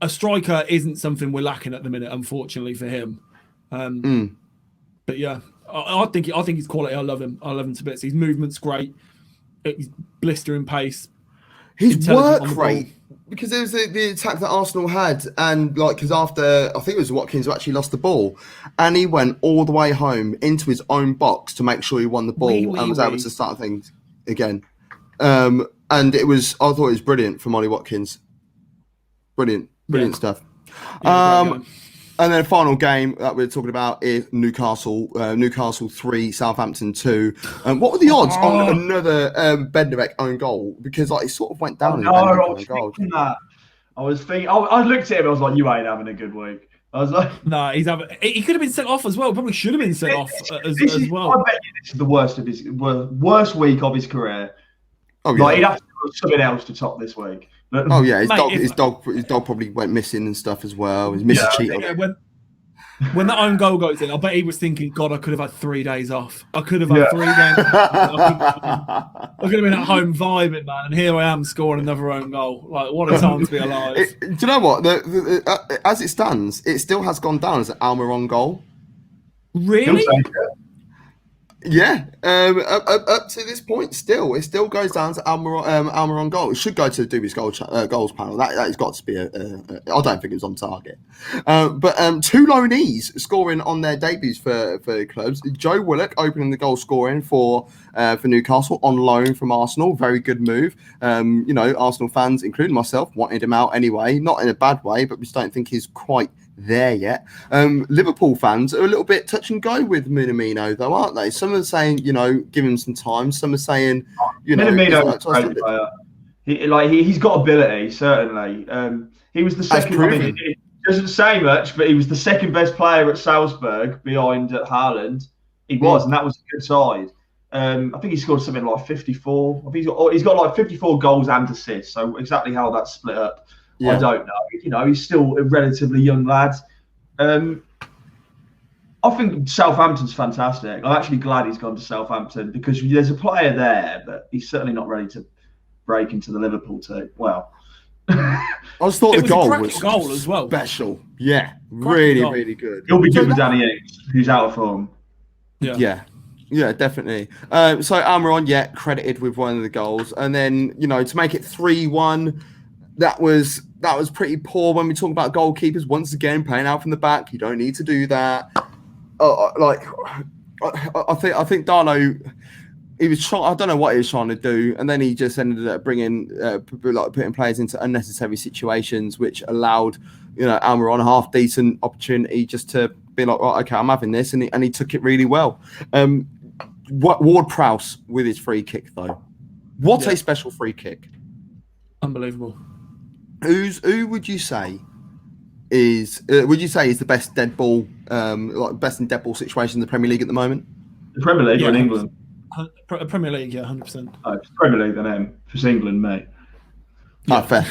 a striker isn't something we're lacking at the minute, unfortunately for him. But yeah, I think he's quality. I love him to bits. His movement's great. He's blistering pace. His work rate, because there was the attack that Arsenal had, and because after, I think it was Watkins who actually lost the ball, and he went all the way home into his own box to make sure he won the ball and was able to start things again. And I thought it was brilliant from Ollie Watkins. Brilliant stuff. And then final game that we're talking about is Newcastle 3, Southampton 2. What were the odds on another Bednarek own goal? Because it sort of went down. I was thinking. I looked at him. I was like, "You ain't having a good week." I was like, "No, he's having. He could have been sent off as well. Probably should have been sent off as well." I bet you this is the worst week of his career. Oh yeah. He'd have to do something else to top this week. But, his dog probably went missing and stuff as well. He's missed a cheat. When that own goal goes in, I bet he was thinking, God, I could have had 3 days off. I could have had 3 games. I could have been at home vibing, man. And here I am scoring another own goal. Like, what a time to be alive. Do you know what? As it stands, it still has gone down as an Almiron goal. Really? Yeah, up to this point, it still goes down to Almiron goal. It should go to the Doobie's goals panel. That has got to be I don't think it was on target. But two loanees scoring on their debuts for clubs. Joe Willock opening the goal scoring for Newcastle on loan from Arsenal. Very good move. Arsenal fans, including myself, wanted him out anyway. Not in a bad way, but we just don't think he's quite there yet. Liverpool fans are a little bit touch and go with Minamino, though, aren't they? Some are saying, give him some time. Some are saying, Minamino's a great player. He's got ability, certainly. He was the second. He doesn't say much, but he was the second best player at Salzburg behind Haaland. He was, and that was a good side. I think he scored something like 54. I think he's got like 54 goals and assists. So exactly how that's split up, I don't know. He's still a relatively young lad. I think Southampton's fantastic. I'm actually glad he's gone to Southampton because there's a player there, but he's certainly not ready to break into the Liverpool team. Well, I just thought the goal was goal as well. Special. Yeah, really good. He'll be good with Danny Ings, who's out of form. Yeah, definitely. So Almiron, credited with one of the goals, and then to make it 3-1. That was pretty poor when we talk about goalkeepers. Once again, playing out from the back, you don't need to do that. I think Darlow, he was trying. I don't know what he was trying to do, and then he just ended up putting players into unnecessary situations, which allowed Almiron a half decent opportunity just to be like, right, okay, I'm having this, and he took it really well. Ward-Prowse with his free kick though, what a special free kick! Unbelievable. Who would you say is the best dead ball, best in dead ball situation in the Premier League at the moment? The Premier League or in England? Premier League, 100%. Oh, it's Premier League then him. If it's England, mate. Yeah. Fair.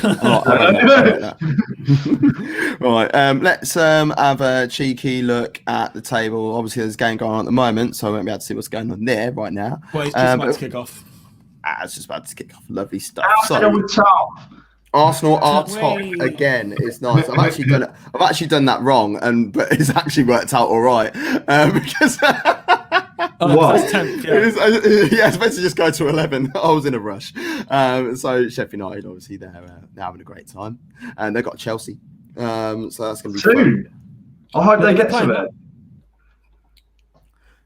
Right. Let's have a cheeky look at the table. Obviously, there's a game going on at the moment, so I won't be able to see what's going on there right now. Well, it's just about to kick off. It's just about to kick off. Lovely stuff. Arsenal are top again. It's nice. I've actually done that wrong, but it's actually worked out all right because. What? 10th, it's better to just go to 11. I was in a rush. So Sheffield United, obviously, they're having a great time, and they've got Chelsea, So that's going to be fun. Soon. I hope they get playing to it.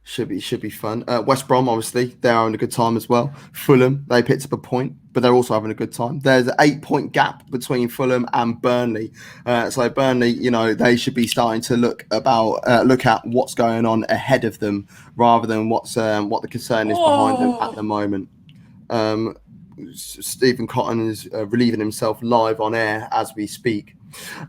Should be fun. West Brom, obviously, they're having a good time as well. Fulham, they picked up a point, but they're also having a good time. There's an 8-point gap between Fulham and Burnley. So Burnley, they should be starting to look at what's going on ahead of them rather than what the concern is behind them at the moment. Stephen Cotton is relieving himself live on air as we speak.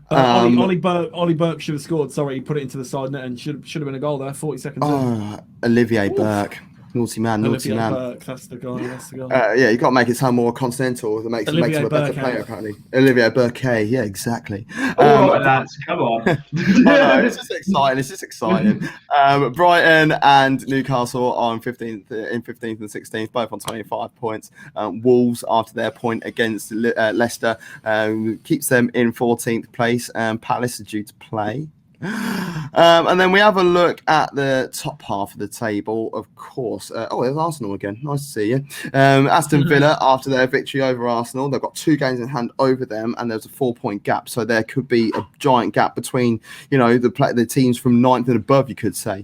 Ollie Burke should have scored. Sorry, he put it into the side net and should have been a goal there. 40 seconds in. Olivier Burke. Naughty man. Burke, that's the guy. Yeah, you got to make it sound more continental. That makes him a better player, apparently. Olivier Burke, yeah, exactly. All right, lads, come on. It's just exciting. Brighton and Newcastle on 15th and 16th, both on 25 points. Wolves, after their point against Leicester, keeps them in 14th place. Palace are due to play. And then we have a look at the top half of the table, of course. There's Arsenal again. Nice to see you. Aston Villa, after their victory over Arsenal, they've got 2 games in hand over them, and there's a 4-point gap. So there could be a giant gap between, the teams from 9th and above, you could say.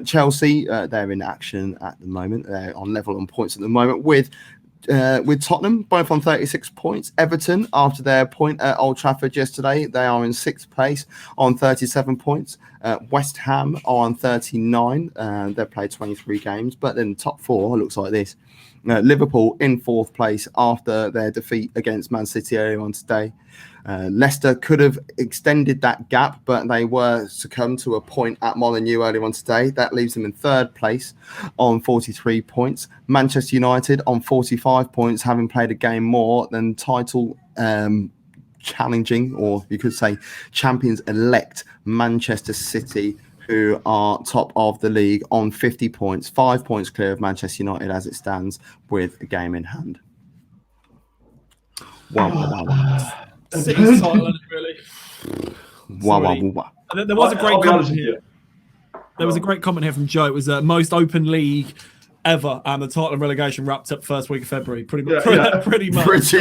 Chelsea, they're in action at the moment. They're on level on points at the moment with Tottenham, both on 36 points. Everton, after their point at Old Trafford yesterday, they are in 6th place on 37 points. West Ham are on 39. They've played 23 games, but then the top 4 looks like this. Liverpool in 4th place after their defeat against Man City earlier on today. Leicester could have extended that gap, but they were succumbed to a point at Molineux earlier on today. That leaves them in 3rd place on 43 points. Manchester United on 45 points, having played a game more than title challenging, or you could say champions-elect Manchester City, who are top of the league on 50 points, 5 points clear of Manchester United as it stands with a game in hand. Wow. City's title, really. Wow. There was a great comment here. There was a great comment here from Joe. It was most open league ever, and the title and relegation wrapped up first week of February. Pretty much. Pretty much.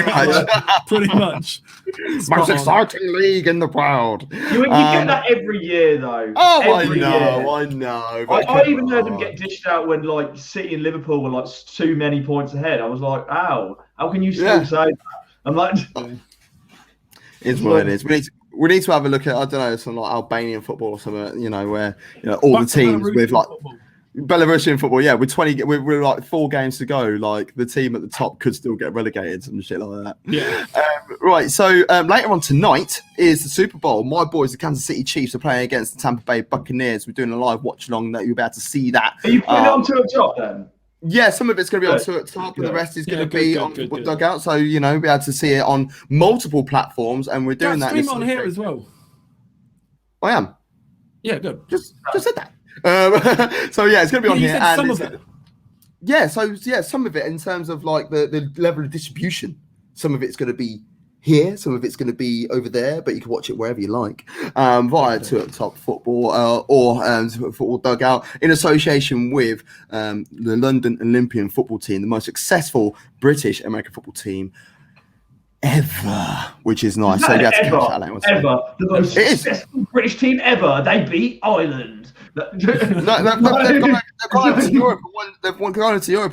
Most exciting league in the world. You get that every year, though. I know. I even heard them get dished out when City and Liverpool were too many points ahead. I was like, "Ow! How can you still say that?" I'm like, "It's what it is." We need to have a look at, I don't know, some Albanian football or something, where all the teams with Belarusian football, yeah, with 20, we're 4 games to go. The team at the top could still get relegated and shit like that. Yeah. Right. So later on tonight is the Super Bowl. My boys, the Kansas City Chiefs, are playing against the Tampa Bay Buccaneers. We're doing a live watch along that you'll be able to see that. Are you putting it on 2 o'clock then? Yeah, some of it's going to be on 2 at top, and the rest is going to be on Dugout. So be able to see it on multiple platforms, and we're doing that. Stream on here as well. I am. Yeah, good. Just said that. So it's going to be on here. And some of it. Yeah, some of it in terms of the level of distribution. Some of it's going to be here, some of it's going to be over there, but you can watch it wherever you like via 2 at Top Football or Football Dugout in association with the London Olympian football team, the most successful British American football team ever, which is nice. So you have to catch that later. Ever. The most successful British team ever. They beat Ireland. They've gone to Europe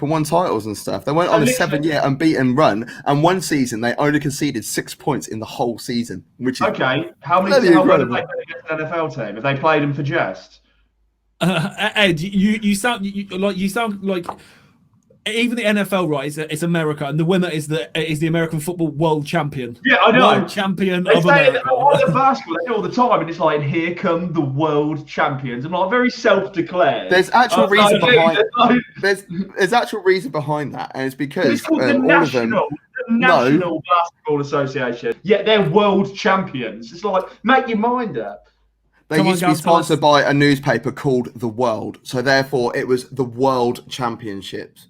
and won titles and stuff. They went on a 7-year unbeaten run, and one season they only conceded 6 points in the whole season, which is okay. How many have they played against an NFL team? Have they played them for jest? Ed, you sound like even the NFL, right? It's America, and the winner is the American football world champion. Yeah, I know. World champion of America. The basketball, they do it all the time, and it's like, here come the world champions. I'm very self-declared. There's actual reason behind. There's actual reason behind that, and it's because it's called the National Basketball Association. Yet they're world champions. It's like, make your mind up. They used to be sponsored by a newspaper called The World, so therefore it was the World Championships.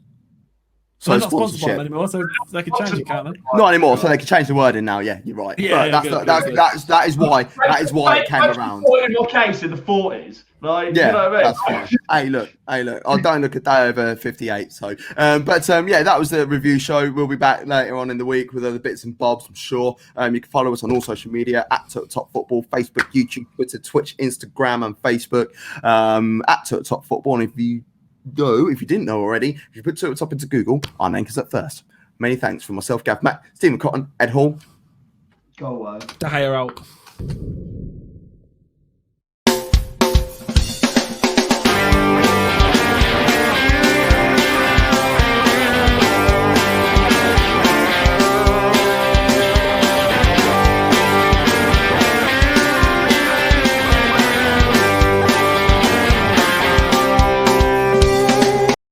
So they're not sponsored by them anymore, so they can change it, can't they? Not anymore, so they can change the wording now. Yeah, you're right. Yeah, that is why it came around. In my case, in the 40s, Like, Yeah, you know what I mean? that's fine. Hey, look. I don't look a day over 58. So, yeah, that was the review show. We'll be back later on in the week with other bits and bobs, I'm sure. You can follow us on all social media at Top Football, Facebook, YouTube, Twitter, Twitch, Instagram, and Facebook at Top Football. And if you didn't know already, if you put Top into Google, our name is up first. Many thanks from myself, Gav Mack, Stephen Cotton, Ed Hall. Go away. De Gea out.